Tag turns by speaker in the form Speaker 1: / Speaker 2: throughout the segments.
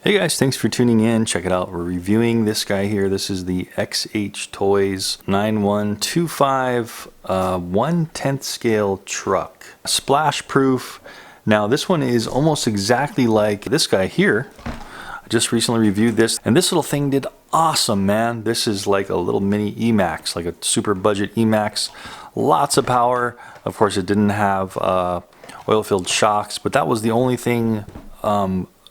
Speaker 1: Hey guys, thanks for tuning in. Check it out. We're reviewing this guy here. This is the XH Toys 9125 1/10 scale truck. Splash proof. Now this one is almost exactly like this guy here. I just recently reviewed this, and this little thing did awesome, man. This is like a little mini Emax, like a super budget Emax. Lots of power. Of course, it didn't have oil-filled shocks, but that was the only thing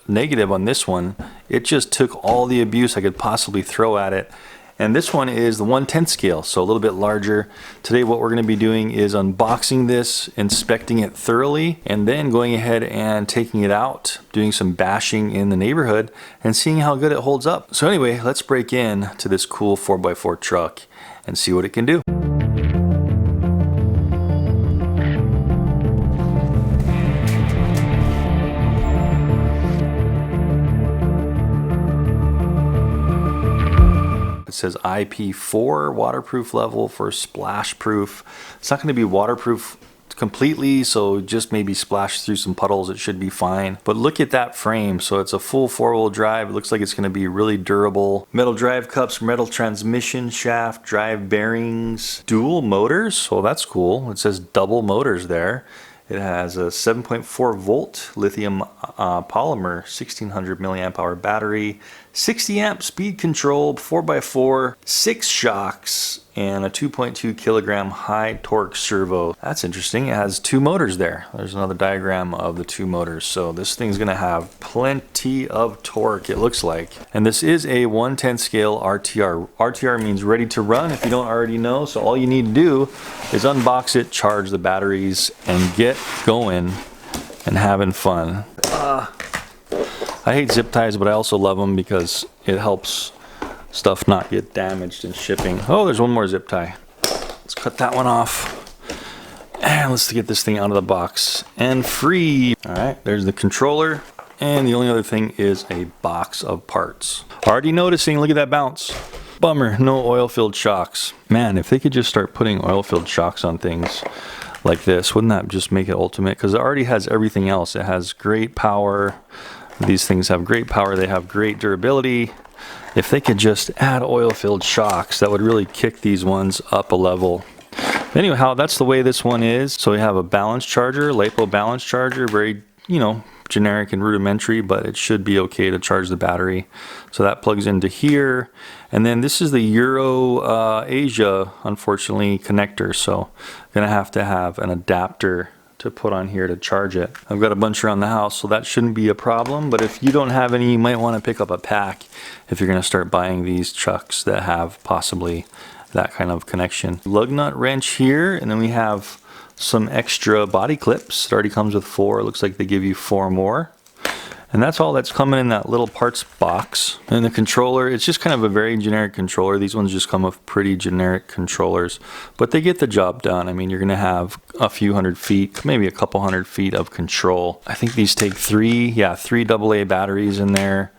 Speaker 1: negative on this one. It just took all the abuse I could possibly throw at it. And this one is the 1/10 scale, so a little bit larger. Today what we're going to be doing is unboxing this, inspecting it thoroughly, and then going ahead and taking it out, doing some bashing in the neighborhood, and seeing how good it holds up. So anyway, let's break in to this cool 4x4 truck and see what it can do. It says IP4 waterproof level for splash proof. It's not going to be waterproof completely, so just maybe splash through some puddles, it should be fine. But look at that frame. So it's a full 4-wheel drive. It looks like it's going to be really durable. Metal drive cups, metal transmission shaft, drive bearings, dual motors. So that's cool. It says double motors there. It has a 7.4 volt lithium polymer, 1600 milliamp hour battery, 60 amp speed control, 4x4, 6 shocks, and a 2.2 kilogram high torque servo. That's interesting. It has 2 motors there. There's another diagram of the 2 motors. So this thing's gonna have plenty of torque, it looks like. And this is a 1/10 scale RTR. RTR means ready to run, if you don't already know. So all you need to do is unbox it, charge the batteries, and get going and having fun. I hate zip ties, but I also love them because it helps stuff not get damaged in shipping. Oh, there's one more zip tie. Let's cut that one off. And let's get this thing out of the box and free. All right, there's the controller. And the only other thing is a box of parts. Already noticing, look at that bounce. Bummer, no oil-filled shocks. Man, if they could just start putting oil-filled shocks on things like this, wouldn't that just make it ultimate? Because it already has everything else. It has great power. These things have great power. They have great durability. If they could just add oil-filled shocks, that would really kick these ones up a level. Anyhow, that's the way this one is. So we have a balance charger, LiPo balance charger, very, generic and rudimentary, but it should be okay to charge the battery. So that plugs into here. And then this is the Euro Asia, unfortunately, connector. So gonna have to have an adapter to put on here to charge it. I've got a bunch around the house, so that shouldn't be a problem. But if you don't have any, you might want to pick up a pack if you're gonna start buying these trucks that have possibly that kind of connection. Lug nut wrench here, and then we have some extra body clips. It already comes with 4. It looks like they give you 4 more. And that's all that's coming in that little parts box. And the controller, it's just kind of a very generic controller. These ones just come with pretty generic controllers, but they get the job done. I mean, you're gonna have a few hundred feet, maybe a couple hundred feet of control. I think these take 3 AA batteries in there.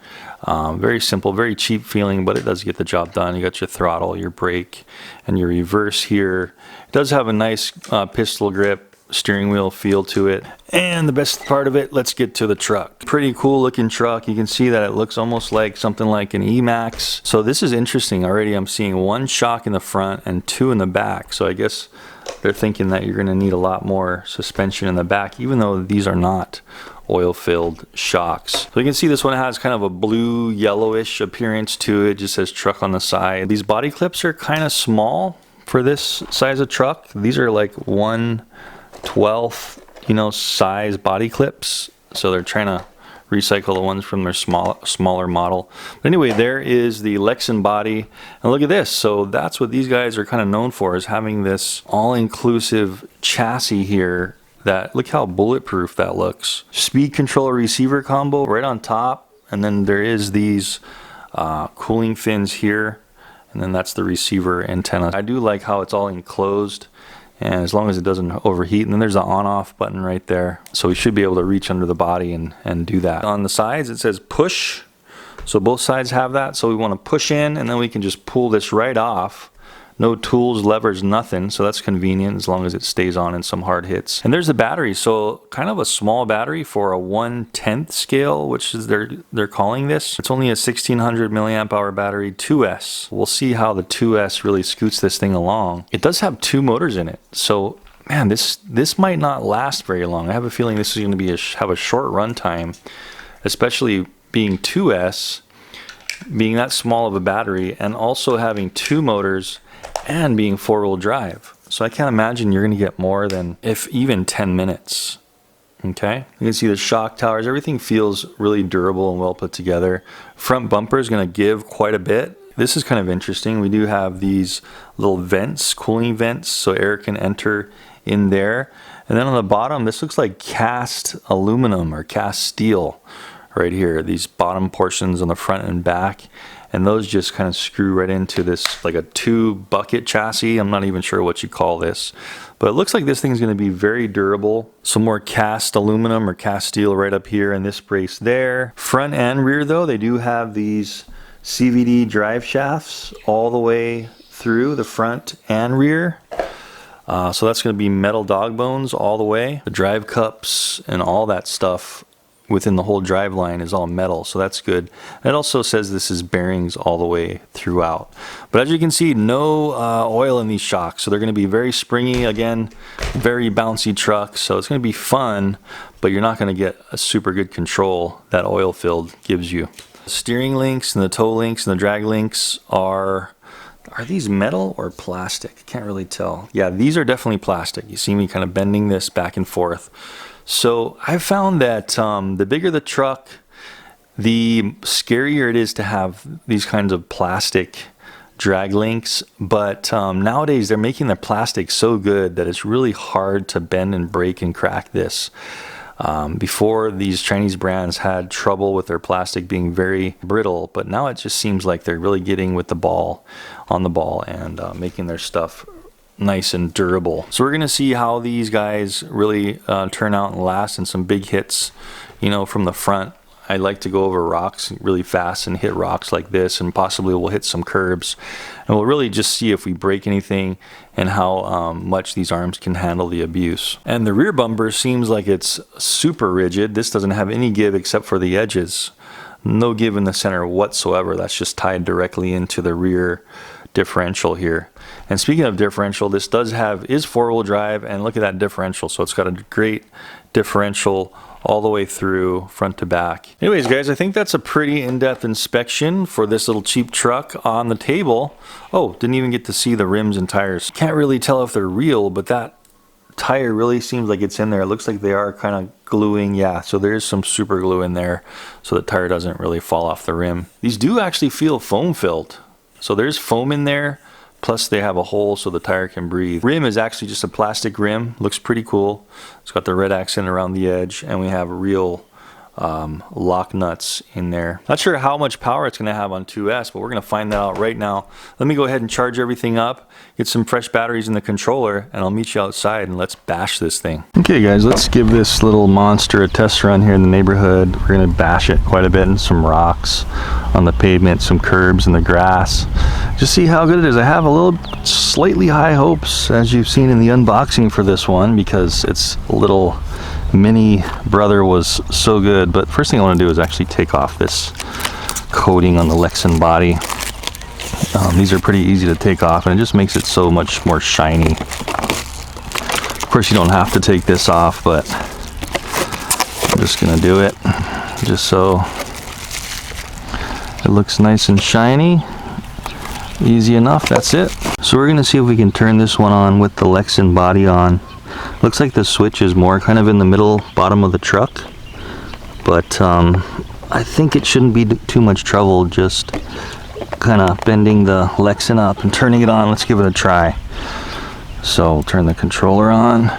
Speaker 1: Very simple, very cheap feeling, but it does get the job done. You got your throttle, your brake, and your reverse here. It does have a nice pistol grip, steering wheel feel to it. And the best part of it, let's get to the truck. Pretty cool looking truck. You can see that it looks almost like something like an Emax. So this is interesting. Already I'm seeing 1 shock in the front and 2 in the back. So I guess they're thinking that you're going to need a lot more suspension in the back, even though these are not oil-filled shocks. So you can see this one has kind of a blue yellowish appearance to it. Just says truck on the side. These body clips are kind of small for this size of truck. These are like 1/12 size body clips, so they're trying to recycle the ones from their smaller model. But anyway, there is the Lexan body, and look at this. So that's what these guys are kind of known for, is having this all-inclusive chassis here. That, look how bulletproof that looks. Speed controller receiver combo right on top, and then there is these cooling fins here, and then that's the receiver antenna. I do like how it's all enclosed, and as long as it doesn't overheat. And then there's the on-off button right there, so we should be able to reach under the body and do that. On the sides it says push, so both sides have that. So we want to push in, and then we can just pull this right off. No tools, levers, nothing. So that's convenient as long as it stays on in some hard hits. And there's the battery. So kind of a small battery for a 1/10 scale, which is they're calling this. It's only a 1600 milliamp hour battery, 2S. We'll see how the 2S really scoots this thing along. It does have 2 motors in it. So man, this might not last very long. I have a feeling this is going to be have a short run time, especially being 2S, being that small of a battery, and also having 2 motors and being 4-wheel drive. So I can't imagine you're going to get more than, if even 10 minutes. Okay, you can see the shock towers, everything feels really durable and well put together. Front bumper is going to give quite a bit. This is kind of interesting. We do have these little vents, cooling vents, so air can enter in there. And then on the bottom, this looks like cast aluminum or cast steel right here. These bottom portions on the front and back, and those just kind of screw right into this, like a 2-bucket chassis. I'm not even sure what you call this, but it looks like this thing's going to be very durable. Some more cast aluminum or cast steel right up here, and this brace there. Front and rear though, they do have these CVD drive shafts all the way through the front and rear. So that's going to be metal dog bones all the way. The drive cups and all that stuff within the whole drive line is all metal, so that's good. It also says this is bearings all the way throughout. But as you can see, no oil in these shocks, so they're going to be very springy. Again, very bouncy truck, so it's going to be fun, but you're not going to get a super good control that oil filled gives you. The steering links and the toe links and the drag links are these metal or plastic? I can't really tell. Yeah, these are definitely plastic. You see me kind of bending this back and forth. So I've found that the bigger the truck, the scarier it is to have these kinds of plastic drag links. But nowadays they're making their plastic so good that it's really hard to bend and break and crack this. Before, these Chinese brands had trouble with their plastic being very brittle, but now it just seems like they're really getting with the ball on the ball and making their stuff nice and durable. So we're gonna see how these guys really turn out and last in some big hits, you know, from the front. I like to go over rocks really fast and hit rocks like this, and possibly we'll hit some curbs, and we'll really just see if we break anything and how much these arms can handle the abuse. And the rear bumper seems like it's super rigid. This doesn't have any give except for the edges. No give in the center whatsoever. That's just tied directly into the rear differential here. And speaking of differential, this is 4-wheel drive, and look at that differential. So it's got a great differential all the way through front to back. Anyways guys, I think that's a pretty in-depth inspection for this little cheap truck. On the table, oh, didn't even get to see the rims and tires. Can't really tell if they're real, but that tire really seems like it's in there. It looks like they are kind of gluing. Yeah, so there's some super glue in there so the tire doesn't really fall off the rim. These do actually feel foam filled. So there's foam in there, plus they have a hole so the tire can breathe. Rim is actually just a plastic rim. Looks pretty cool. It's got the red accent around the edge, and we have real lock nuts in there. Not sure how much power it's going to have on 2S, but we're going to find that out right now. Let me go ahead and charge everything up, get some fresh batteries in the controller, and I'll meet you outside and let's bash this thing. Okay guys, let's give this little monster a test run here in the neighborhood. We're going to bash it quite a bit in some rocks on the pavement, some curbs and the grass. Just see how good it is. I have a little slightly high hopes, as you've seen in the unboxing for this one, because it's a little mini brother was so good. But first thing I want to do is actually take off this coating on the Lexan body. These are pretty easy to take off, and it just makes it so much more shiny. Of course you don't have to take this off, but I'm just gonna do it just so it looks nice and shiny. Easy enough, that's it. So we're gonna see if we can turn this one on with the Lexan body on. Looks like the switch is more kind of in the middle bottom of the truck, but I think it shouldn't be too much trouble just kind of bending the Lexan up and turning it on. Let's give it a try. So we'll turn the controller on,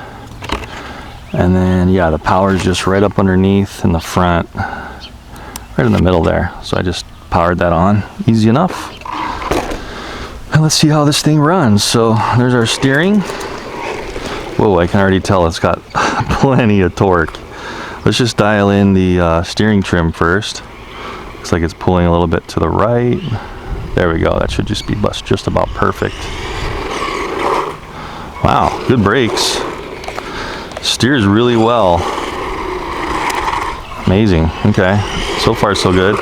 Speaker 1: and then yeah, the power is just right up underneath in the front, right in the middle there. So I just powered that on, easy enough. And let's see how this thing runs. So there's our steering. Whoa, I can already tell it's got plenty of torque. Let's just dial in the steering trim first. Looks like it's pulling a little bit to the right. There we go, that should just be just about perfect. Wow, good brakes. Steers really well. Amazing. Okay, so far so good.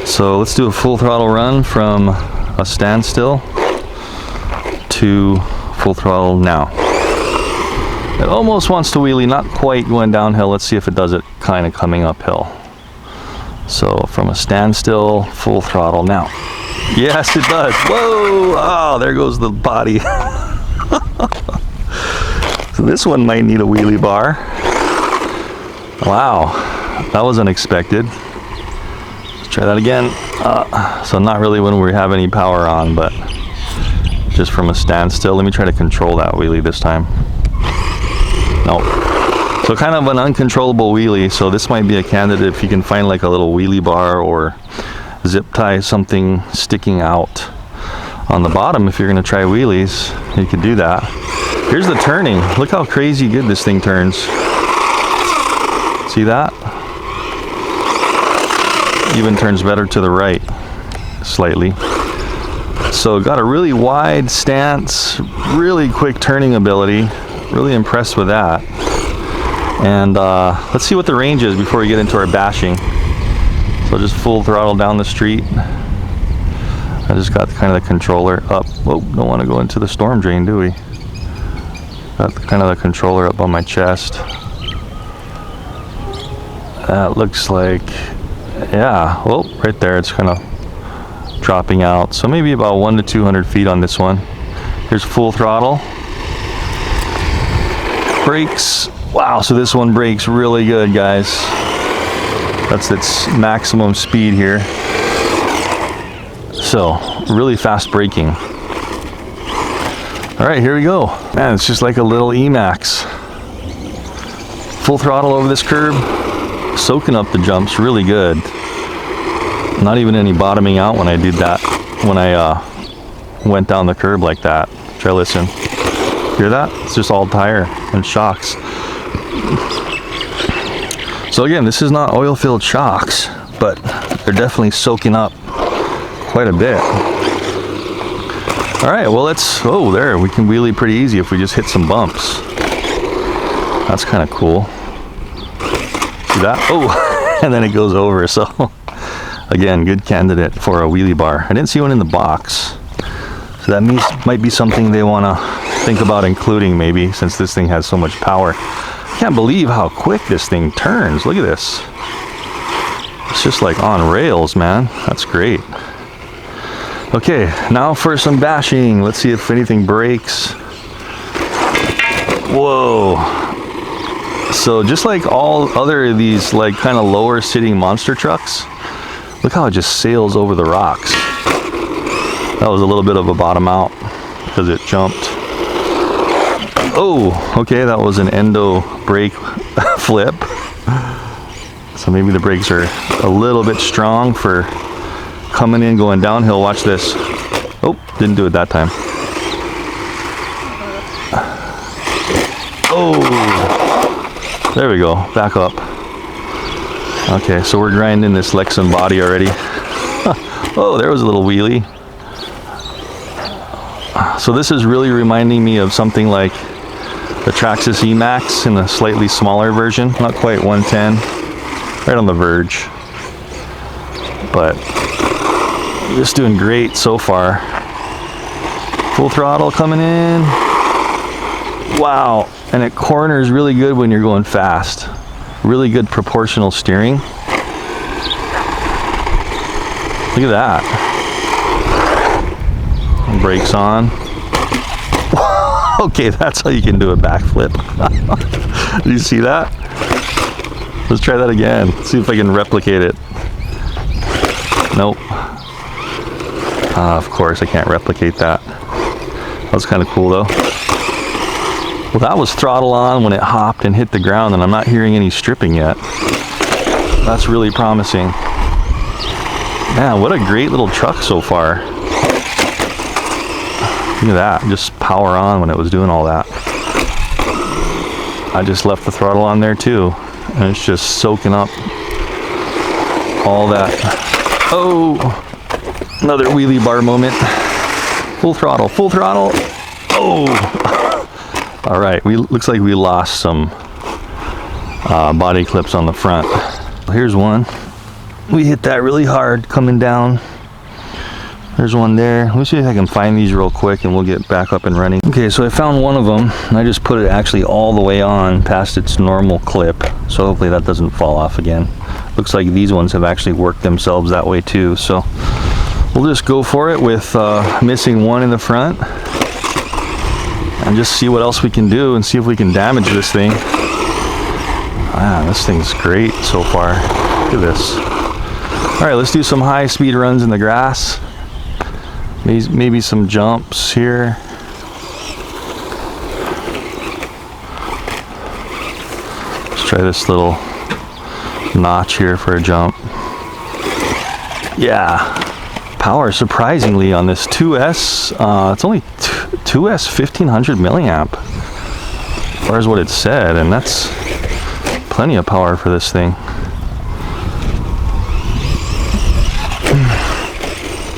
Speaker 1: So let's do a full throttle run from a standstill to full throttle now. It almost wants to wheelie, not quite going downhill. Let's see if it does it kind of coming uphill. So from a standstill, full throttle now. Yes, it does. Whoa! Oh, there goes the body. So this one might need a wheelie bar. Wow, that was unexpected. Let's try that again. So not really when we have any power on, but just from a standstill. Let me try to control that wheelie this time. Nope. So kind of an uncontrollable wheelie. So this might be a candidate if you can find like a little wheelie bar or zip tie, something sticking out on the bottom. If you're going to try wheelies, you could do that. Here's the turning. Look how crazy good this thing turns. See that? Even turns better to the right slightly. So got a really wide stance, really quick turning ability. Really impressed with that. And let's see what the range is before we get into our bashing. So just full throttle down the street. I just got kind of the controller up. Whoa, don't want to go into the storm drain, do we? Got kind of the controller up on my chest. That looks like, yeah, well, right there, it's kind of dropping out. So maybe about 100 to 200 feet on this one. Here's full throttle. Brakes. Wow, so this one brakes really good, guys. That's its maximum speed here. So, really fast braking. All right, here we go. Man, it's just like a little Emax. Full throttle over this curb, soaking up the jumps really good. Not even any bottoming out when I did that, when I went down the curb like that. Try listen. Hear that? It's just all tire and shocks. So again, this is not oil-filled shocks, but they're definitely soaking up quite a bit. All right, well let's, oh there, we can wheelie pretty easy if we just hit some bumps. That's kind of cool. See that? Oh, and then it goes over, so again, good candidate for a wheelie bar. I didn't see one in the box, so that means might be something they want to think about including maybe, since this thing has so much power. I can't believe how quick this thing turns. Look at this. It's just like on rails, man. That's great. Okay, now for some bashing. Let's see if anything breaks. Whoa. So just like all other of these like kind of lower sitting monster trucks, look how it just sails over the rocks. That was a little bit of a bottom out because it jumped. Oh, okay, that was an endo brake flip. So maybe the brakes are a little bit strong for coming in, going downhill. Watch this. Oh, didn't do it that time. Oh, there we go. Back up. Okay, so we're grinding this Lexan body already. Oh, there was a little wheelie. So this is really reminding me of something like the Traxxas Emax in a slightly smaller version. Not quite 110. Right on the verge. But just doing great so far. Full throttle coming in. Wow. And it corners really good when you're going fast. Really good proportional steering. Look at that. And brakes on. Okay, that's how you can do a backflip. Did you see that? Let's try that again. See if I can replicate it. Nope. Of course, I can't replicate that. That was kind of cool though. Well, that was throttle on when it hopped and hit the ground, and I'm not hearing any stripping yet. That's really promising. Man, what a great little truck so far. Look at that, just power on when it was doing all that. I just left the throttle on there too, and it's just soaking up all that. Oh, another wheelie bar moment. Full throttle, full throttle. Whoa! All right, looks like we lost some body clips on the front. Here's one. We hit that really hard coming down. There's one there. Let me see if I can find these real quick and we'll get back up and running. Okay, so I found one of them and I just put it actually all the way on past its normal clip. So hopefully that doesn't fall off again. Looks like these ones have actually worked themselves that way too. So we'll just go for it with missing one in the front and just see what else we can do and see if we can damage this thing. Ah, this thing's great so far. Look at this. All right, let's do some high speed runs in the grass. Maybe some jumps here. Let's try this little notch here for a jump. Yeah, power surprisingly on this 2S, it's only 2S 1500 milliamp as far as what it said, and that's plenty of power for this thing.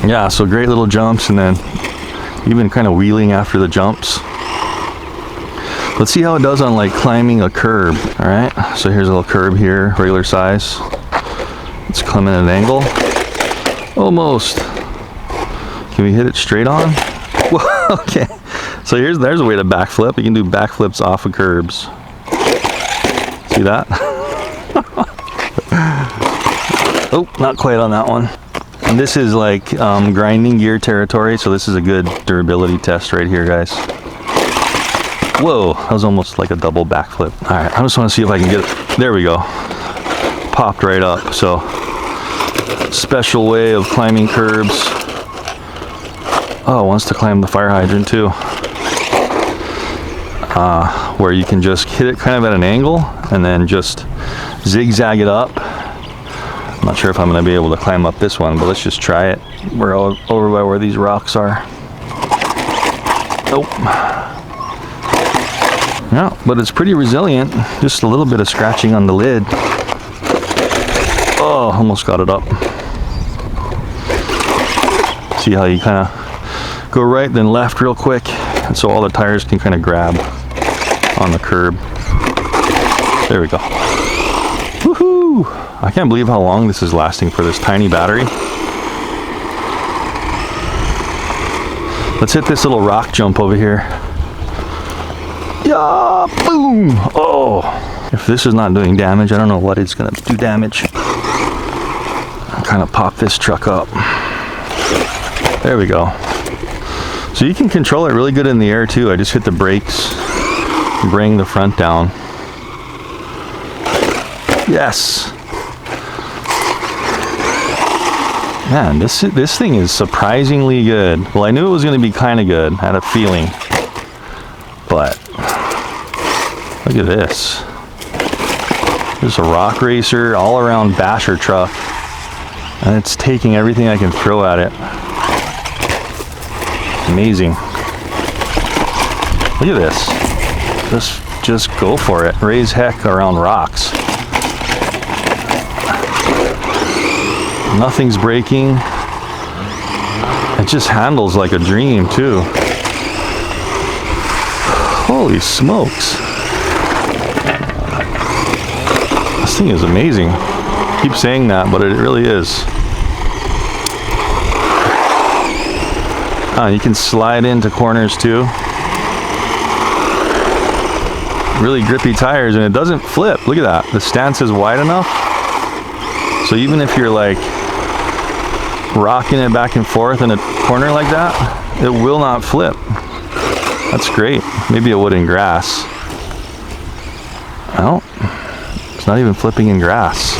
Speaker 1: Yeah, so great little jumps and then even kind of wheeling after the jumps. Let's see how it does on like climbing a curb. All right, so here's a little curb here, regular size. Let's climb at an angle. Almost. Can we hit it straight on? Whoa, okay. So there's a way to backflip. You can do backflips off of curbs. See that? Oh, not quite on that one. And this is like grinding gear territory, so this is a good durability test right here, guys. Whoa, that was almost like a double backflip. All right, I just want to see if I can get it. There we go. Popped right up. So special way of climbing curbs. Oh, it wants to climb the fire hydrant too. Where you can just hit it kind of at an angle and then just zigzag it up. I'm not sure if I'm going to be able to climb up this one, but let's just try it. We're over by where these rocks are. Nope. Yeah, but it's pretty resilient. Just a little bit of scratching on the lid. Oh, almost got it up. See how you kind of go right then left real quick, and so all the tires can kind of grab on the curb. There we go. Woohoo! I can't believe how long this is lasting for this tiny battery. Let's hit this little rock jump over here. Yeah, boom! Oh, if this is not doing damage, I don't know what it's gonna do damage. I'll kind of pop this truck up. There we go. So you can control it really good in the air too. I just hit the brakes, bring the front down. Yes. Man, this thing is surprisingly good. Well, I knew it was going to be kind of good. I had a feeling. But look at this. There's a rock racer all around basher truck. And it's taking everything I can throw at it. Amazing. Look at this. Just go for it. Raise heck around rocks. Nothing's breaking. It just handles like a dream too. Holy smokes. This thing is amazing. I keep saying that, but it really is. You can slide into corners too. Really grippy tires, and it doesn't flip. Look at that. The stance is wide enough. So even if you're like rocking it back and forth in a corner like that, it will not flip. That's great. Maybe it would in grass. No, it's not even flipping in grass.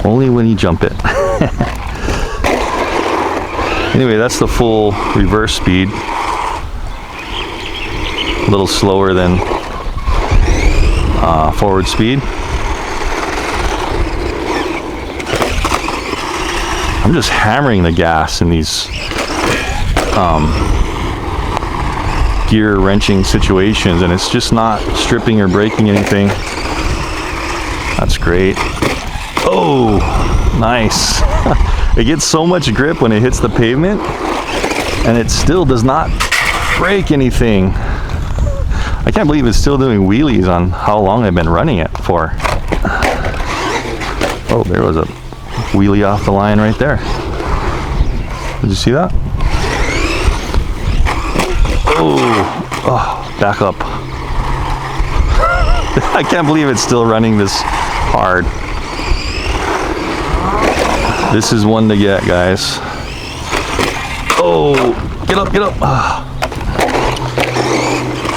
Speaker 1: Only when you jump it. Anyway, that's the full reverse speed. A little slower than forward speed. I'm just hammering the gas in these gear wrenching situations, and it's just not stripping or breaking anything. That's great. Oh, nice. It gets so much grip when it hits the pavement, and it still does not break anything. I can't believe it's still doing wheelies on how long I've been running it for. Oh, there was a wheelie off the line right there. Did you see that? Oh, back up. I can't believe it's still running this hard. This is one to get, guys. Oh, get up, get up.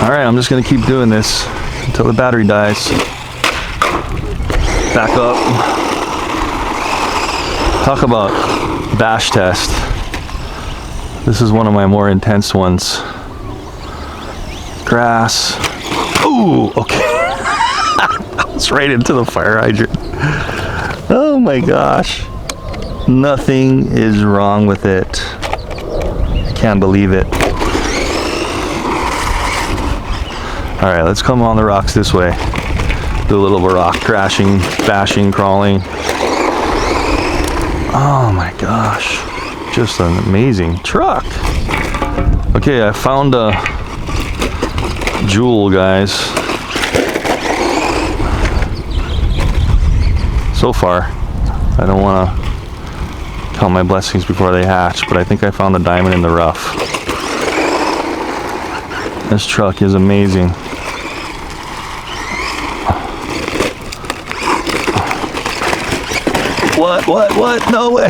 Speaker 1: All right, I'm just gonna keep doing this until the battery dies. Back up. Talk about bash test. This is one of my more intense ones. Grass. Ooh, okay. It's right into the fire hydrant. Oh my gosh. Nothing is wrong with it. I can't believe it. All right, let's come on the rocks this way. Do a little rock crashing, bashing, crawling. Oh my gosh. Just an amazing truck. Okay, I found a jewel, guys. So far, I don't want to count my blessings before they hatch, but I think I found a diamond in the rough. This truck is amazing. What? No way.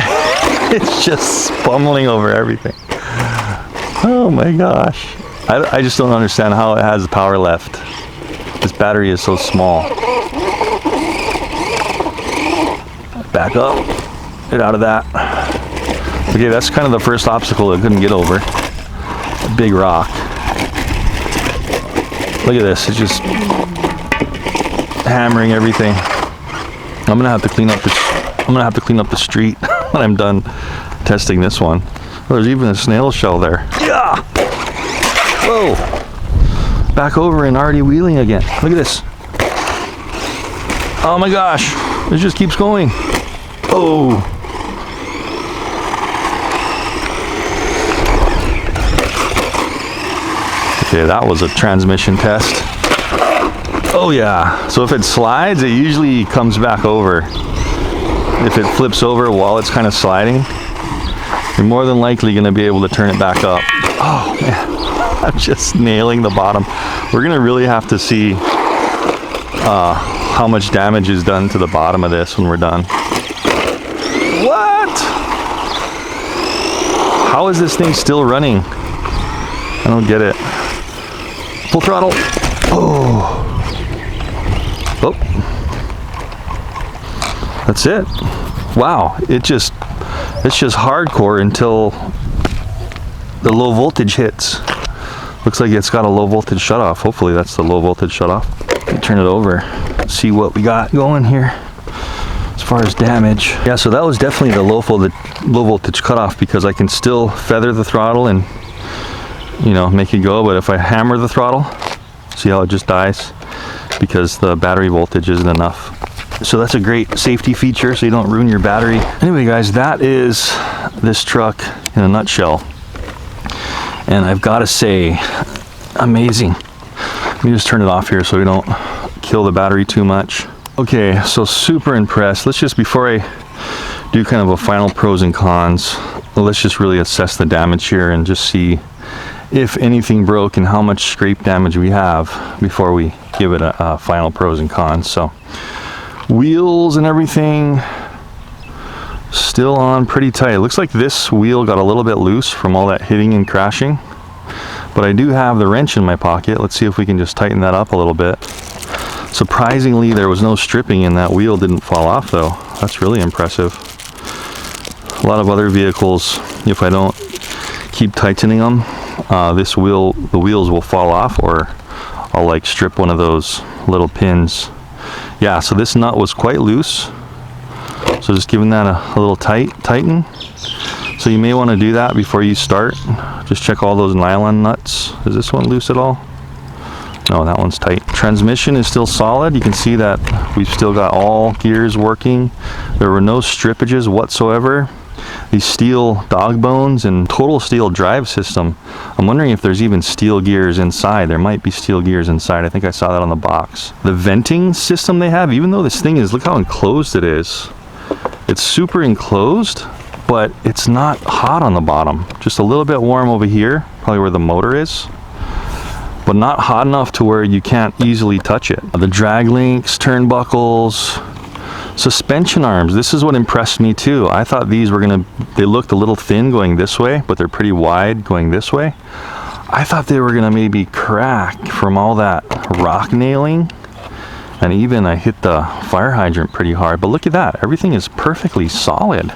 Speaker 1: It's just pummeling over everything. Oh my gosh. I just don't understand how it has power left. This battery is so small. Back up. Get out of that. Okay, that's kind of the first obstacle I couldn't get over. A big rock. Look at this. It's just hammering everything. I'm gonna have to clean up the street when I'm done testing this one. Oh, there's even a snail shell there. Yeah. Whoa. Back over and already wheeling again. Look at this. Oh my gosh. It just keeps going. Oh. Okay, that was a transmission test. Oh yeah. So if it slides, it usually comes back over. If it flips over while it's kind of sliding, you're more than likely going to be able to turn it back up. Oh man, I'm just nailing the bottom. We're going to really have to see how much damage is done to the bottom of this when we're done. What? How is this thing still running? I don't get it. Full throttle. Oh. Oh. That's it. Wow, it's just hardcore until the low voltage hits. Looks like it's got a low voltage shutoff. Hopefully that's the low voltage shutoff. Turn it over, see what we got going here as far as damage. Yeah, so that was definitely the low voltage cutoff, because I can still feather the throttle and, you know, make it go. But if I hammer the throttle, see how it just dies because the battery voltage isn't enough. So that's a great safety feature, so you don't ruin your battery. Anyway guys, that is this truck in a nutshell. And I've got to say, amazing. Let me just turn it off here so we don't kill the battery too much. Okay, so super impressed. Let's just, before I do kind of a final pros and cons, let's just really assess the damage here and just see if anything broke and how much scrape damage we have before we give it a final pros and cons. So wheels and everything still on pretty tight. It looks like this wheel got a little bit loose from all that hitting and crashing, but I do have the wrench in my pocket. Let's see if we can just tighten that up a little bit. Surprisingly, there was no stripping and that wheel didn't fall off though. That's really impressive. A lot of other vehicles, if I don't keep tightening them, the wheels will fall off, or I'll like strip one of those little pins. Yeah, so this nut was quite loose, so just giving that a little tighten. So you may want to do that before you start. Just check all those nylon nuts. Is this one loose at all? No, that one's tight. Transmission is still solid. You can see that we've still got all gears working. There were no strippages whatsoever. these steel dog bones and total steel drive system. I'm wondering if there's even steel gears inside. There might be steel gears inside. I think I saw that on the box. The venting system they have, even though this thing is, look how enclosed it is. It's super enclosed, but it's not hot on the bottom. Just a little bit warm over here, probably where the motor is, but not hot enough to where you can't easily touch it. The drag links, turnbuckles, suspension arms. This is what impressed me too. I thought these were they looked a little thin going this way, but they're pretty wide going this way. I thought they were gonna maybe crack from all that rock nailing. And even I hit the fire hydrant pretty hard, but look at that. Everything is perfectly solid.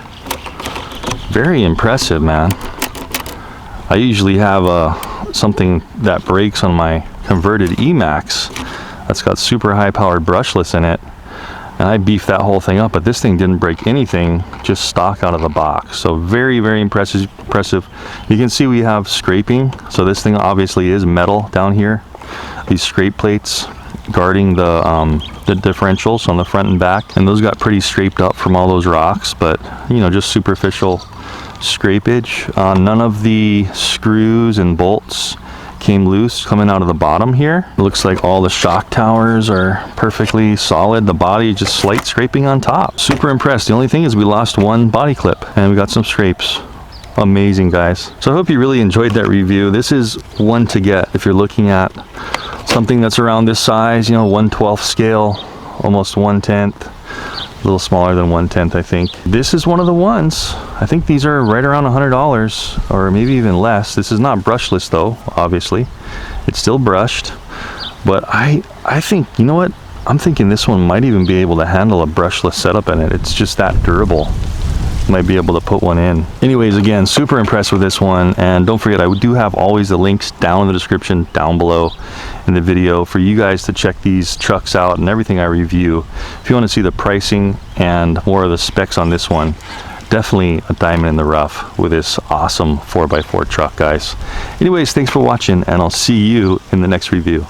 Speaker 1: Very impressive, man. I usually have something that breaks on my converted E-Max that's got super high powered brushless in it. And I beefed that whole thing up, but this thing didn't break anything, just stock out of the box. So very, very impressive. You can see we have scraping. So this thing obviously is metal down here. These scrape plates guarding the differentials on the front and back, and those got pretty scraped up from all those rocks, but you know, just superficial scrapage. None of the screws and bolts came loose coming out of the bottom here. It looks like all the shock towers are perfectly solid. The body just slight scraping on top. Super impressed. The only thing is we lost one body clip and we got some scrapes. Amazing, guys. So I hope you really enjoyed that review. This is one to get if you're looking at something that's around this size, you know, 1/12 scale, almost 1/10, a little smaller than 1/10, I think. This is one of the ones. I think these are right around $100 or maybe even less. This is not brushless though, obviously. It's still brushed, but I think, you know what? I'm thinking this one might even be able to handle a brushless setup in it. It's just that durable. Might be able to put one in. Anyways, again, super impressed with this one, and don't forget, I do have always the links down in the description down below in the video for you guys to check these trucks out and everything I review. If you want to see the pricing and more of the specs on this one, definitely a diamond in the rough with this awesome 4x4 truck, guys. Anyways, thanks for watching, and I'll see you in the next review.